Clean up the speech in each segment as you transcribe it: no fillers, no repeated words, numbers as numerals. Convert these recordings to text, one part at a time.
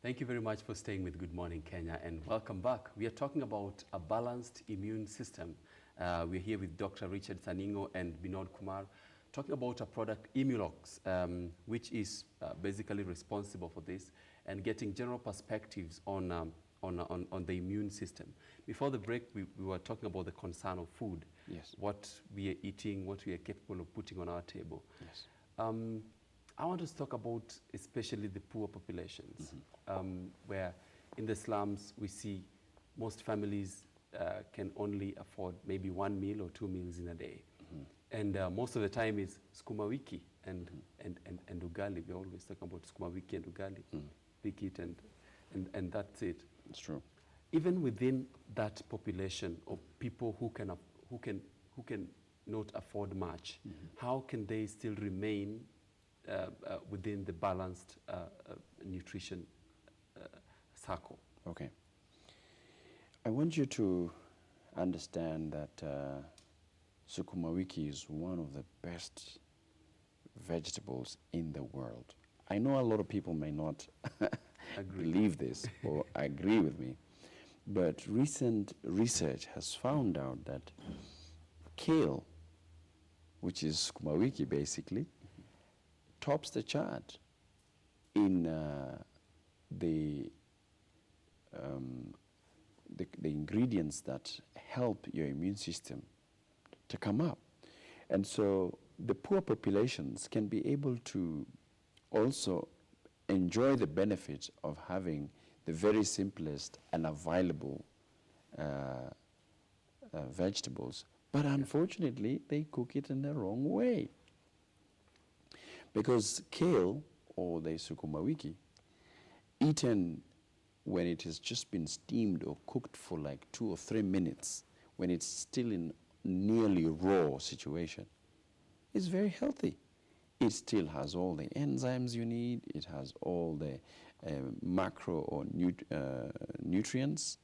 Thank you very much for staying with Good Morning Kenya, and welcome back. We are talking about a balanced immune system. We're here with Dr. Richard Saningo and Binod Kumar, talking about a product, Imulox, which is basically responsible for this, and getting general perspectives on the immune system. Before the break, we were talking about the concern of food. Yes. What we are eating, what we are capable of putting on our table. Yes. I want to talk about especially the poor populations, where in the slums we see most families can only afford maybe 1 meal or 2 meals in a day. And most of the time is sukuma wiki and ugali. We're always talking about sukuma wiki and ugali. Pick it and that's it. It's true. Even within that population of people who can not afford much, how can they still remain within the balanced nutrition circle? Okay. I want you to understand that sukuma wiki is one of the best vegetables in the world. I know a lot of people may not believe this or agree with me, but recent research has found out that kale, which is sukuma wiki basically, tops the chart in the ingredients that help your immune system to come up. And so the poor populations can be able to also enjoy the benefits of having the very simplest and available vegetables, but unfortunately they cook it in the wrong way. Because kale, or the sukuma wiki, eaten when it has just been steamed or cooked for like 2 or 3 minutes, when it's still in nearly raw situation, is very healthy. It still has all the enzymes you need. It has all the macro or nutrients.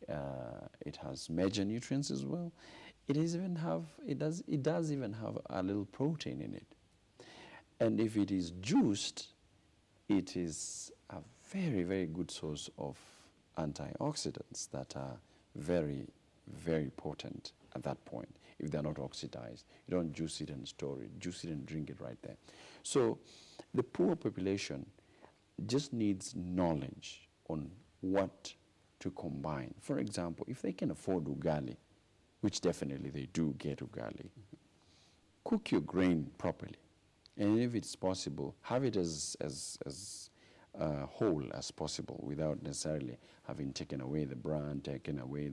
It has major nutrients as well. It does even have a little protein in it. And if it is juiced, it is a very, very good source of antioxidants that are very, very potent at that point. If they're not oxidized, you don't juice it and store it. Juice it and drink it right there. So the poor population just needs knowledge on what to combine. For example, if they can afford ugali, which definitely they do get ugali, cook your grain properly. And if it's possible, have it as whole as possible without necessarily having taken away the bran, taken away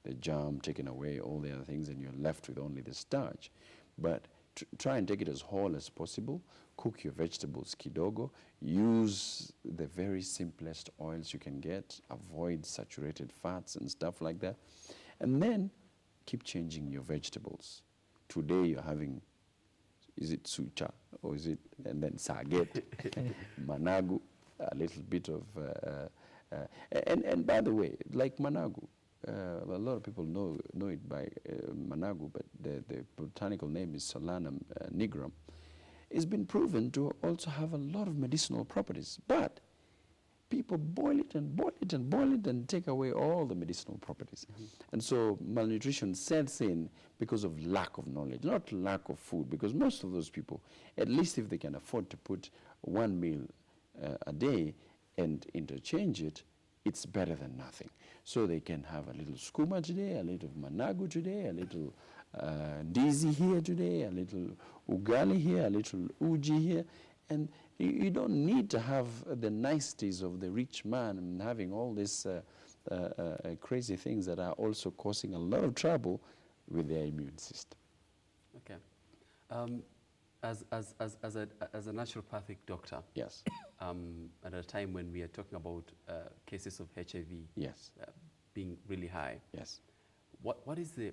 the germ, taken away all the other things, and you're left with only the starch. But try and take it as whole as possible. Cook your vegetables kidogo. Use the very simplest oils you can get. Avoid saturated fats and stuff like that. And then keep changing your vegetables. Today you're having, is it sucha, or is it, and then saget, managu, a little bit of, and by the way, like managu, a lot of people know it by managu, but the botanical name is Solanum nigrum. It's been proven to also have a lot of medicinal properties, but people boil it and boil it and boil it and take away all the medicinal properties. And so malnutrition sets in because of lack of knowledge, not lack of food, because most of those people, at least if they can afford to put 1 meal a day and interchange it, it's better than nothing. So they can have a little skuma today, a little managu today, a little ndizi here today, a little ugali here, a little uji here, and you don't need to have the niceties of the rich man and having all these crazy things that are also causing a lot of trouble with their immune system. Okay. As a naturopathic doctor, yes, at a time when we are talking about cases of HIV, yes, being really high, yes, what is the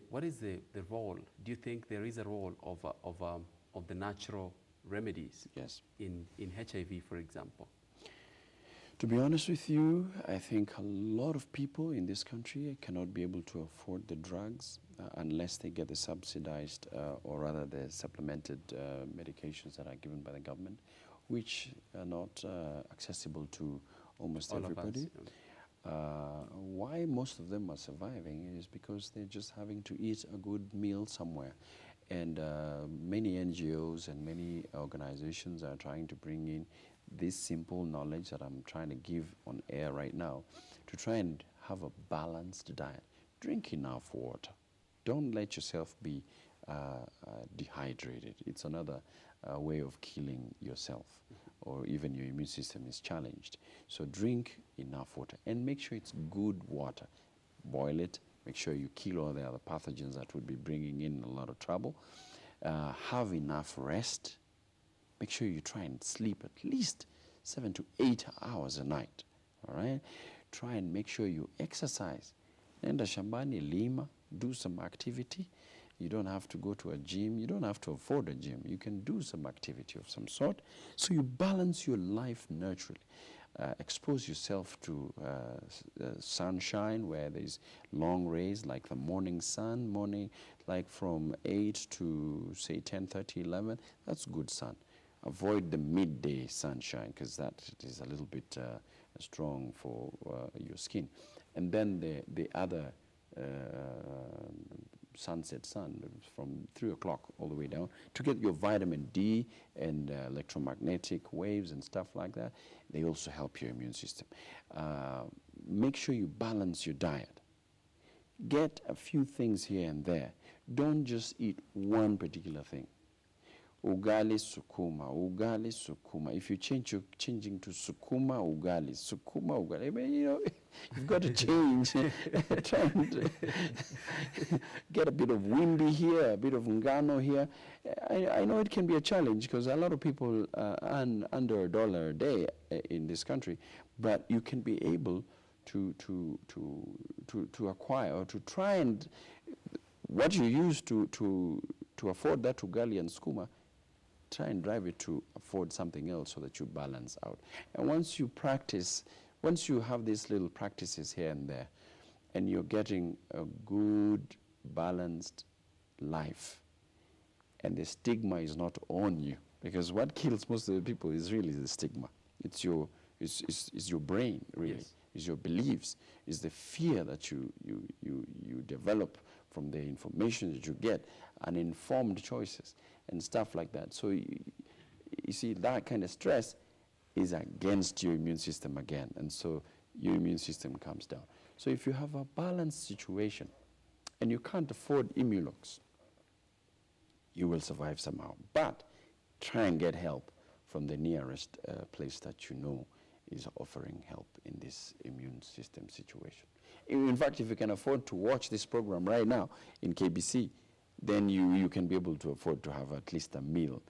role? Do you think there is a role of the natural remedies, yes, in HIV, for example? To be honest with you, I think a lot of people in this country cannot be able to afford the drugs unless they get the subsidized or rather the supplemented medications that are given by the government, which are not accessible to almost All of us, everybody. yeah. Why most of them are surviving is because they're just having to eat a good meal somewhere. And many NGOs and many organizations are trying to bring in this simple knowledge that I'm trying to give on air right now to try and have a balanced diet. Drink enough water. Don't let yourself be dehydrated. It's another way of killing yourself, or even your immune system is challenged. So drink enough water and make sure it's good water. Boil it, make sure you kill all the other pathogens that would be bringing in a lot of trouble. Have enough rest. Make sure you try and sleep at least 7 to 8 hours a night, all right? Try and make sure you exercise. Nenda shambani, lima, do some activity. You don't have to go to a gym. You don't have to afford a gym. You can do some activity of some sort. So you balance your life naturally. Expose yourself to sunshine where there's long rays, like the morning sun, like from 8 to, say, 10:30, 11. That's good sun. Avoid the midday sunshine because that is a little bit strong for your skin. And then the other sunset sun from 3 o'clock all the way down to get your vitamin D and electromagnetic waves and stuff like that. They also help your immune system. Make sure you balance your diet. Get a few things here and there. Don't just eat one particular thing. Ugali sukuma, ugali sukuma. If you changing to sukuma ugali. I mean, you know, you've got to change. Try and get a bit of wimbi here, a bit of ngano here. I know it can be a challenge because a lot of people earn under $1 a day in this country, but you can be able to acquire or to try and what you use to afford that ugali and sukuma. Try and drive it to afford something else so that you balance out. And once you practice, once you have these little practices here and there, and you're getting a good, balanced life, and the stigma is not on you, because what kills most of the people is really the stigma. It's your brain, really. Yes. It's your beliefs. It's the fear that you develop from the information that you get, uninformed choices and stuff like that. So you see, that kind of stress is against your immune system again, and so your immune system comes down. So if you have a balanced situation and you can't afford Immulox, you will survive somehow. But try and get help from the nearest place that you know is offering help in this immune system situation. In fact, if you can afford to watch this program right now in KBC, then you can be able to afford to have at least a meal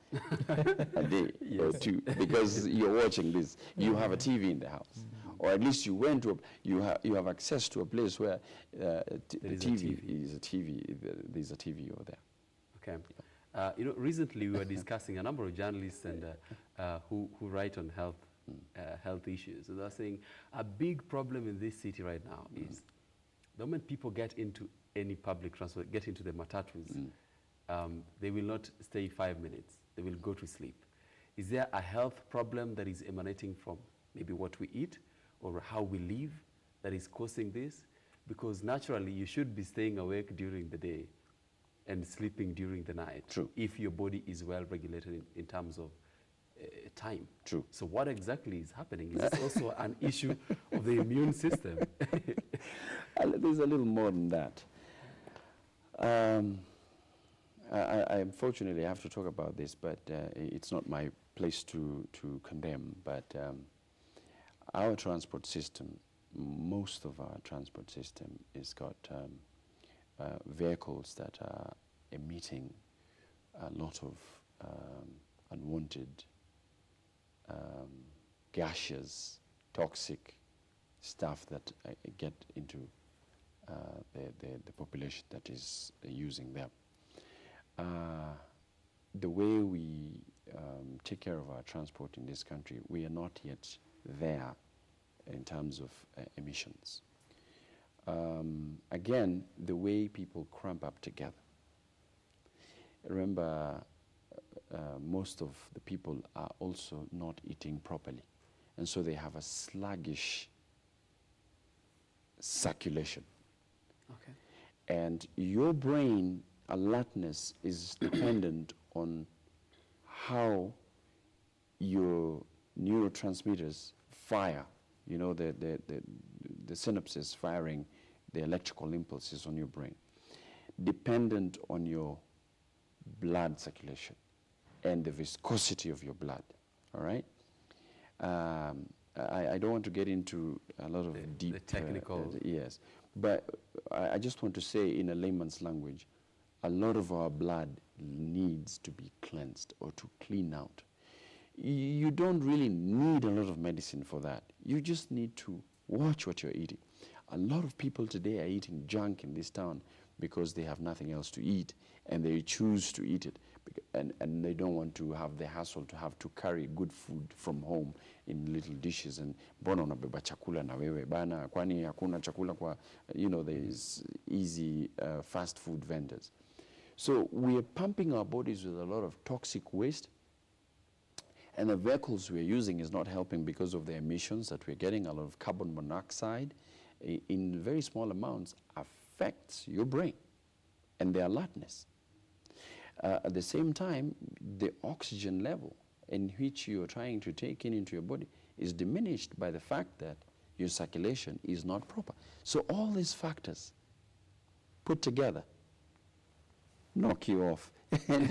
a day or two, because you're watching this. You have a TV in the house, or at least you went to you have access to a place where there's a TV over there. Okay. You know, recently we were discussing a number of journalists and who write on health issues. And they're saying a big problem in this city right now is the moment people get into any public transport, get into the matatus, they will not stay 5 minutes. They will go to sleep. Is there a health problem that is emanating from maybe what we eat or how we live that is causing this? Because naturally you should be staying awake during the day and sleeping during the night. True. If your body is well regulated in terms of time. True. So what exactly is happening? Is this also an issue of the immune system? There's a little more than that. I unfortunately have to talk about this, but it's not my place to condemn. But our transport system, most of our transport system has got vehicles that are emitting a lot of unwanted gaseous, toxic stuff that get into the population that is using them. The way we take care of our transport in this country, we are not yet there in terms of emissions. Again, the way people cramp up together. Remember, most of the people are also not eating properly. and so they have a sluggish circulation. Okay. And your brain alertness is dependent on how your neurotransmitters fire, you know, the synapses firing the electrical impulses on your brain, dependent on your blood circulation and the viscosity of your blood, all right? I don't want to get into a lot of deep... The technical... yes, but I just want to say in a layman's language, a lot of our blood needs to be cleansed or to clean out. You don't really need a lot of medicine for that. You just need to watch what you're eating. A lot of people today are eating junk in this town because they have nothing else to eat, and they choose to eat it, and they don't want to have the hassle to have to carry good food from home in little dishes. And mbona unabeba chakula na wewe bana, kwani hakuna chakula kwa, you know, there's easy fast food vendors. So we are pumping our bodies with a lot of toxic waste, and the vehicles we're using is not helping because of the emissions that we're getting. A lot of carbon monoxide in very small amounts affects your brain and the alertness. At the same time, the oxygen level in which you're trying to take into your body is diminished by the fact that your circulation is not proper. So all these factors put together knock you off. In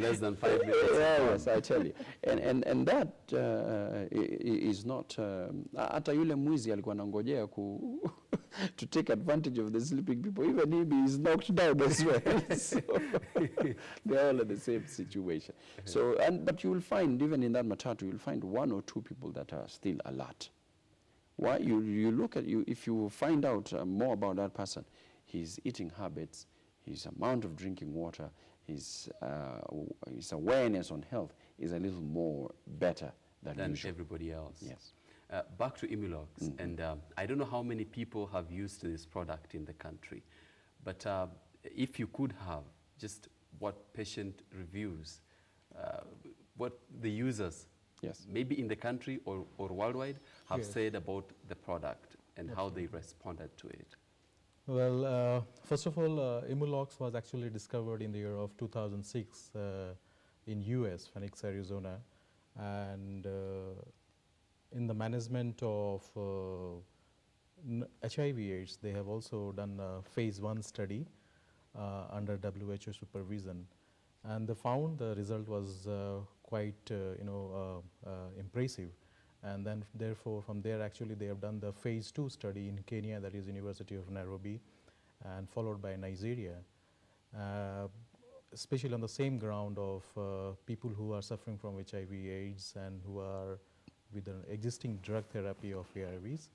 less than 5 minutes. Yes, I tell you. And that is not... Hata yule mwizi alikuwa anangojea to take advantage of the sleeping people. Even he is knocked down as well. So they're all in the same situation. So, but you will find, even in that matatu, you will find one or two people that are still alert. Why? You look at, if you find out more about that person, his eating habits, his amount of drinking water, his awareness on health is a little more better than usual. Everybody else. Yes. Back to Immulox, and I don't know how many people have used this product in the country, but if you could have just what patient reviews, what the users, yes, maybe in the country or worldwide, have said about the product and how they responded to it. Well, first of all, Immulox was actually discovered in the year of 2006 in US, Phoenix, Arizona, and in the management of HIV/AIDS, they have also done a phase 1 study under WHO supervision, and they found the result was quite impressive. And then therefore from there actually they have done the phase 2 study in Kenya, that is University of Nairobi, and followed by Nigeria, especially on the same ground of people who are suffering from HIV/AIDS and who are with an existing drug therapy of ARVs.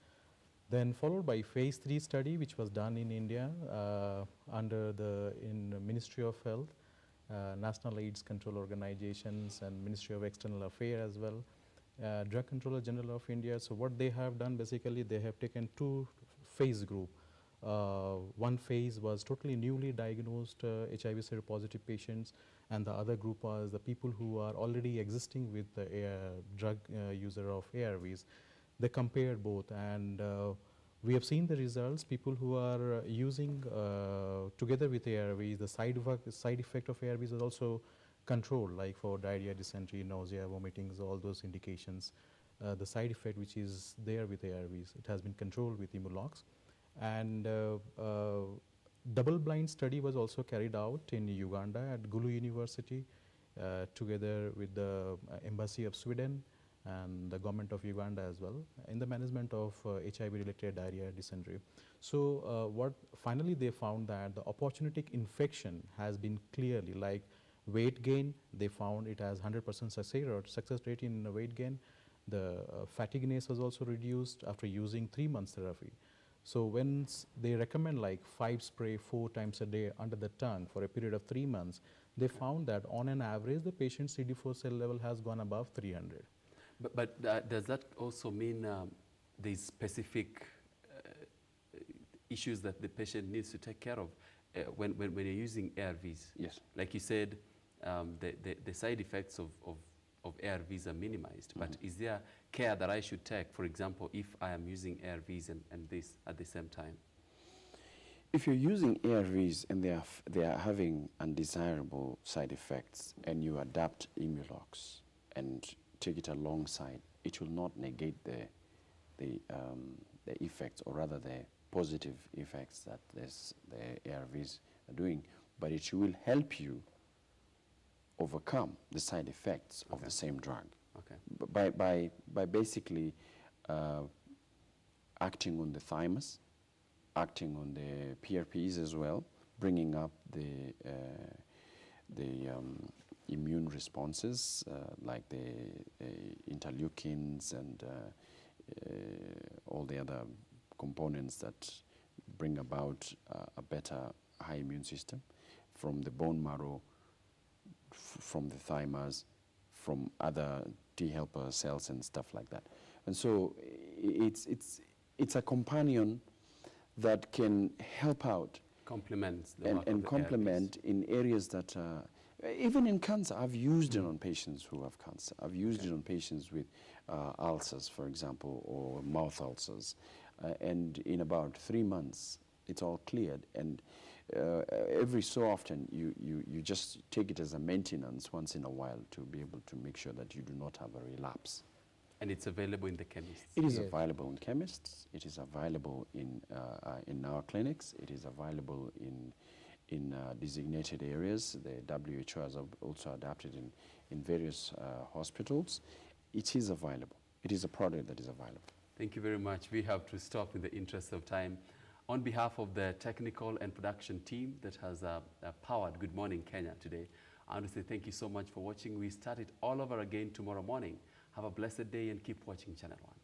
Then followed by phase 3 study, which was done in India under the Ministry of Health, National AIDS Control Organizations, and Ministry of External Affairs as well. Drug Controller General of India. So what they have done, basically they have taken 2 phase group. One phase was totally newly diagnosed HIV seropositive patients, and the other group was the people who are already existing with the drug user of ARVs. They compared both, and we have seen the results. People who are using together with ARVs, the side effect of ARVs is also controlled, like for diarrhea, dysentery, nausea, vomitings, all those indications. The side effect which is there with ARVs, it has been controlled with Immulox. And double-blind study was also carried out in Uganda at Gulu University, together with the Embassy of Sweden and the government of Uganda as well, in the management of HIV-related diarrhea, dysentery. So what finally they found that the opportunistic infection has been clearly, like weight gain, they found it has 100% success rate in weight gain. The fatigueness was also reduced after using 3 months therapy. So when they recommend like 5 spray 4 times a day under the tongue for a period of 3 months, they found that on an average the patient's CD4 cell level has gone above 300. But does that also mean there's specific issues that the patient needs to take care of when you're using ARVs? Yes. Like you said, the side effects of of ARVs are minimized, but is there care that I should take, for example, if I am using ARVs and this at the same time? If you're using ARVs and they are having undesirable side effects, and you adapt Immulox and take it alongside, it will not negate the effects, or rather the positive effects that the ARVs are doing, but it will help you overcome the side effects of the same drug. Okay. By basically acting on the thymus, acting on the PRPs as well, bringing up the immune responses like the interleukins and all the other components that bring about a better high immune system, from the bone marrow, from the thymus, from other T helper cells and stuff like that. And so it's a companion that can help out, Complements the work of and the complement ARVs. in areas that even in cancer. I've used it on patients who have cancer. I've used it on patients with ulcers, for example, or mouth ulcers, and in about 3 months it's all cleared. And every so often you just take it as a maintenance once in a while to be able to make sure that you do not have a relapse. And it's available in the chemists. It is Yes. available in chemists. It is available in our clinics. It is available in designated areas. The WHO has also adapted in various hospitals. It is available. It is a product that is available. Thank you very much. We have to stop in the interest of time. On behalf of the technical and production team that has powered Good Morning Kenya today, I want to say thank you so much for watching. We start it all over again tomorrow morning. Have a blessed day and keep watching Channel 1.